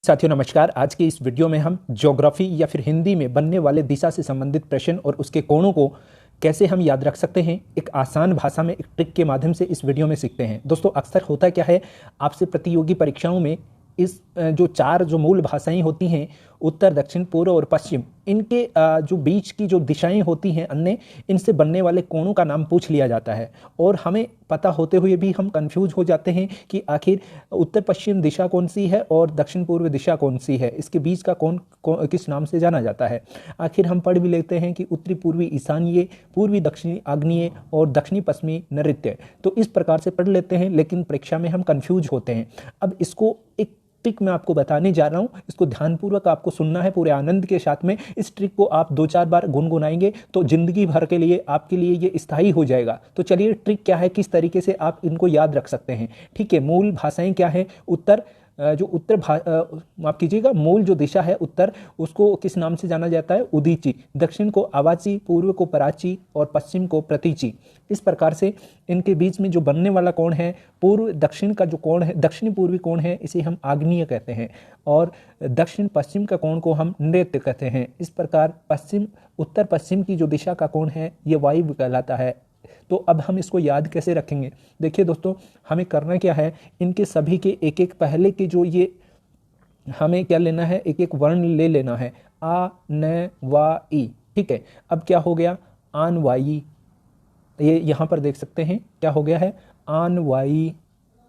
साथियों नमस्कार। आज के इस वीडियो में हम ज्योग्राफी या फिर हिंदी में बनने वाले दिशा से संबंधित प्रश्न और उसके कोणों को कैसे हम याद रख सकते हैं, एक आसान भाषा में एक ट्रिक के माध्यम से इस वीडियो में सीखते हैं। दोस्तों अक्सर होता क्या है, आपसे प्रतियोगी परीक्षाओं में इस जो चार जो मूल भाषाएं होती हैं, उत्तर दक्षिण पूर्व और पश्चिम, इनके जो बीच की जो दिशाएं होती हैं अन्य, इनसे बनने वाले कोणों का नाम पूछ लिया जाता है। और हमें पता होते हुए भी हम कंफ्यूज हो जाते हैं कि आखिर उत्तर पश्चिम दिशा कौन सी है और दक्षिण पूर्व दिशा कौन सी है, इसके बीच का कौन किस नाम से जाना जाता है। आखिर हम पढ़ भी लेते हैं कि उत्तरी पूर्वी ईशान्य, पूर्वी दक्षिणी आग्नेय और दक्षिणी पश्चिमी नैऋत्य, तो इस प्रकार से पढ़ लेते हैं, लेकिन परीक्षा में हम कंफ्यूज होते हैं। अब इसको एक ट्रिक मैं आपको बताने जा रहा हूं, इसको ध्यानपूर्वक आपको सुनना है पूरे आनंद के साथ में। इस ट्रिक को आप 2-4 बार गुनगुनाएंगे तो जिंदगी भर के लिए आपके लिए ये स्थायी हो जाएगा। तो चलिए ट्रिक क्या है, किस तरीके से आप इनको याद रख सकते हैं। ठीक है, मूल भाषाएं क्या है, उत्तर माफ कीजिएगा, मूल जो दिशा है उत्तर, उसको किस नाम से जाना जाता है, उदीची। दक्षिण को अवाची, पूर्व को पराची और पश्चिम को प्रतीची। इस प्रकार से इनके बीच में जो बनने वाला कोण है, पूर्व दक्षिण का जो कोण है, दक्षिणी पूर्वी कोण है, इसे हम आग्नेय कहते हैं और दक्षिण पश्चिम का कोण को हम नैऋत्य कहते हैं। इस प्रकार पश्चिम उत्तर पश्चिम की जो दिशा का कोण है ये वायव्य कहलाता है। तो अब हम इसको याद कैसे रखेंगे। देखिए दोस्तों, हमें करना क्या है, इनके सभी के एक एक पहले के जो ये हमें क्या लेना है, एक एक वर्ण ले लेना है, आ न वा ई। ठीक है, अब क्या हो गया, आन वाई, ये यहाँ पर देख सकते हैं क्या हो गया है, आन वाई।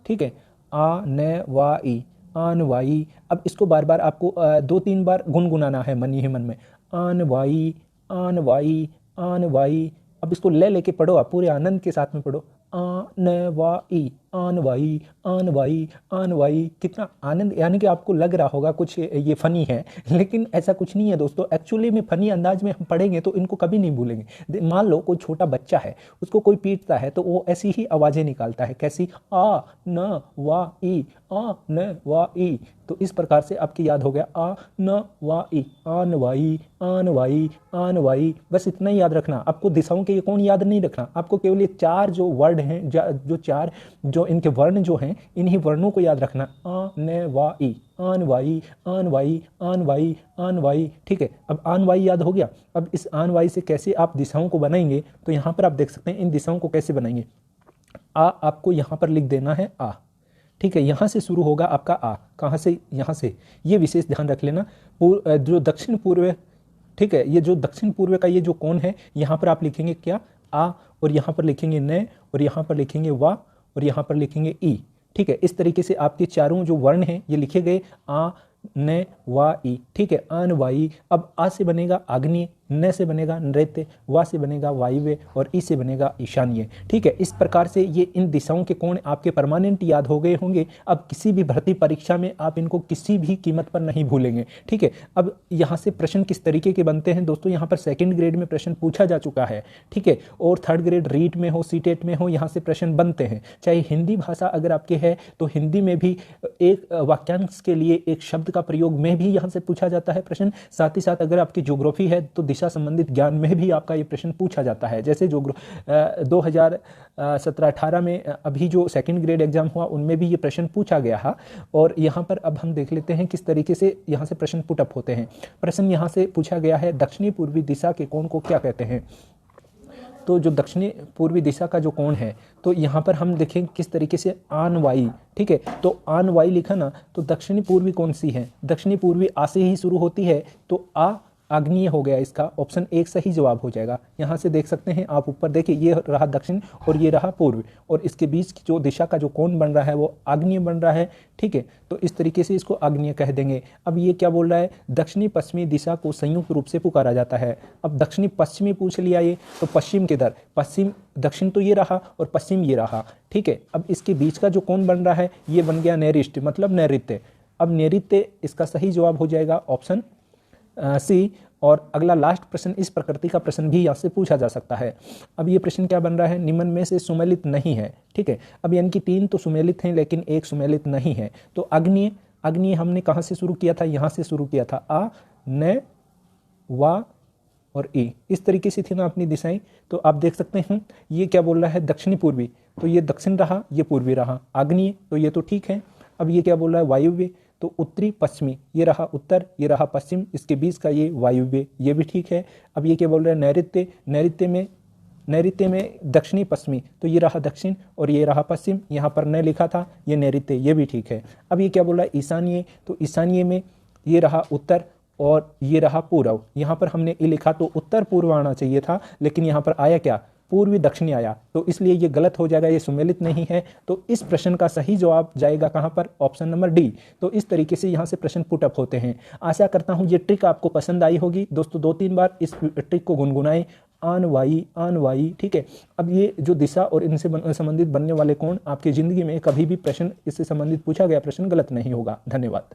ठीक है, आ न वा ई, आन वाई। अब इसको बार बार आपको 2-3 बार गुनगुनाना है मन ही मन में, आन वाई, आन वाई, आन वाई। अब इसको ले लेके पढ़ो, आप पूरे आनंद के साथ में पढ़ो, आ न वा ई, आन वाई, आन वाई, आन वाई। कितना आनंद, यानी कि आपको लग रहा होगा कुछ ये फनी है, लेकिन ऐसा कुछ नहीं है दोस्तों। एक्चुअली में फनी अंदाज में हम पढ़ेंगे तो इनको कभी नहीं भूलेंगे। मान लो कोई छोटा बच्चा है, उसको कोई पीटता है तो वो ऐसी ही आवाज़ें निकालता है, कैसी, आ न वा ई, आ न वा ई। तो इस प्रकार से आपकी याद हो गया, आ न वा ई, आन वाई, आन वाई, आन वाई। बस इतना ही याद रखना, आपको दिशाओं के ये कौन याद नहीं रखना, आपको केवल ये चार जो वर्ड हैं, जो चार जो इनके वर्ण जो हैं, इन्हीं वर्णों को याद रखना, आ न वा ई, आन वाई, आन वाई, आन वाई, आन वाई। ठीक है, अब आन वाई याद हो गया। अब इस आन वाई से कैसे आप दिशाओं को बनाएंगे, तो यहाँ पर आप देख सकते हैं इन दिशाओं को कैसे बनाएंगे। आ आपको यहाँ पर लिख देना है आ। ठीक है, यहाँ से शुरू होगा आपका आ, कहाँ से, यहाँ से। ये विशेष ध्यान रख लेना, जो दक्षिण पूर्व, ठीक है, ये जो दक्षिण पूर्व का ये जो कोण है, यहाँ पर आप लिखेंगे क्या, आ, और यहाँ पर लिखेंगे न, और यहाँ पर लिखेंगे वा, और यहाँ पर लिखेंगे ई। ठीक है, इस तरीके से आपके चारों जो वर्ण हैं ये लिखे गए, आ न वा ई। ठीक है, आन वाई। अब आ से बनेगा आग्नेय, न से बनेगा नैऋत्य, वा से बनेगा वायव्य और ई से बनेगा ईशान्य। ठीक है, इस प्रकार से ये इन दिशाओं के कोण आपके परमानेंट याद हो गए होंगे। अब किसी भी भर्ती परीक्षा में आप इनको किसी भी कीमत पर नहीं भूलेंगे। ठीक है, अब यहाँ से प्रश्न किस तरीके के बनते हैं दोस्तों, यहाँ पर 2nd ग्रेड में प्रश्न पूछा जा चुका है। ठीक है, और 3rd ग्रेड रीट में हो, सीटेट में हो, यहाँ से प्रश्न बनते हैं। चाहे हिंदी भाषा अगर आपके है तो हिंदी में भी एक वाक्यांश के लिए एक शब्द का प्रयोग में भी यहाँ से पूछा जाता है प्रश्न। साथ ही साथ अगर आपकी ज्योग्राफी है तो दिशा संबंधित ज्ञान में भी आपका ये प्रश्न पूछा जाता है। जैसे 2017-18 में अभी जो 2nd ग्रेड एग्जाम हुआ उनमें भी ये प्रश्न पूछा गया है। और यहाँ पर अब हम देख लेते हैं किस तरीके से यहाँ से प्रश्न पुटअप होते हैं। प्रश्न यहाँ से पूछा गया है, दक्षिणी पूर्वी दिशा के कोण को क्या कहते हैं। तो जो दक्षिणी पूर्वी दिशा का जो कोण है, तो यहाँ पर हम देखें किस तरीके से, आन वाई। ठीक है, तो आन वाई लिखा ना, तो दक्षिणी पूर्वी कौन सी है, दक्षिणी पूर्वी आ से ही शुरू होती है, तो आ आग्नेय हो गया, इसका ऑप्शन 1 सही जवाब हो जाएगा। यहाँ से देख सकते हैं आप, ऊपर देखिए ये रहा दक्षिण और ये रहा पूर्व, और इसके बीच की जो दिशा का जो कोण बन रहा है वो आग्नेय बन रहा है। ठीक है, तो इस तरीके से इसको आग्नेय कह देंगे। अब ये क्या बोल रहा है, दक्षिणी पश्चिमी दिशा को संयुक्त रूप से पुकारा जाता है। अब दक्षिणी पश्चिमी पूछ लिया ये, तो पश्चिम किधर, पश्चिम, दक्षिण तो ये रहा और पश्चिम ये रहा। ठीक है, अब इसके बीच का जो कोण बन रहा है ये बन गया नैऋत्य, मतलब नैऋत्य। अब नैऋत्य इसका सही जवाब हो जाएगा ऑप्शन सी। और अगला लास्ट प्रश्न इस प्रकृति का प्रश्न भी यहाँ से पूछा जा सकता है। अब ये प्रश्न क्या बन रहा है, निम्न में से सुमेलित नहीं है। ठीक है, अब यानी कि 3 तो सुमेलित हैं लेकिन 1 सुमेलित नहीं है। तो आग्नेय, आग्नेय हमने कहाँ से शुरू किया था, यहाँ से शुरू किया था, आ न वा और ई। इस तरीके से थी ना अपनी दिशाएं। तो आप देख सकते हैं ये क्या बोल रहा है, दक्षिणी पूर्वी, तो ये दक्षिण रहा, ये पूर्वी रहा। आग्नेय तो ये तो ठीक है। अब ये क्या बोल रहा है, वायव्य, तो उत्तरी पश्चिमी, ये रहा उत्तर, ये रहा पश्चिम, इसके बीच का ये वायुव्य, ये भी ठीक है। अब ये क्या बोल रहा है, नैऋत्य, नैऋत्य में दक्षिणी पश्चिमी, तो ये रहा दक्षिण और ये रहा पश्चिम, यहाँ पर न लिखा था, ये नैऋत्य, ये भी ठीक है। अब ये क्या बोल रहा है, ईशान्य, तो ईशान्य में ये रहा उत्तर और ये रहा पूर्व। यहाँ पर हमने ये लिखा तो उत्तर पूर्व आना चाहिए था, लेकिन यहाँ पर आया क्या, पूर्वी दक्षिणी आया, तो इसलिए ये गलत हो जाएगा, ये सुमेलित नहीं है। तो इस प्रश्न का सही जवाब जाएगा कहाँ पर, ऑप्शन नंबर डी। तो इस तरीके से यहाँ से प्रश्न पुटअप होते हैं। आशा करता हूँ ये ट्रिक आपको पसंद आई होगी। दोस्तों 2-3 बार इस ट्रिक को गुनगुनाएं, आन वाई, ठीक है। अब ये जो दिशा और इनसे संबंधित बनने वाले कोण, आपकी ज़िंदगी में कभी भी प्रश्न इससे संबंधित पूछा गया प्रश्न गलत नहीं होगा। धन्यवाद।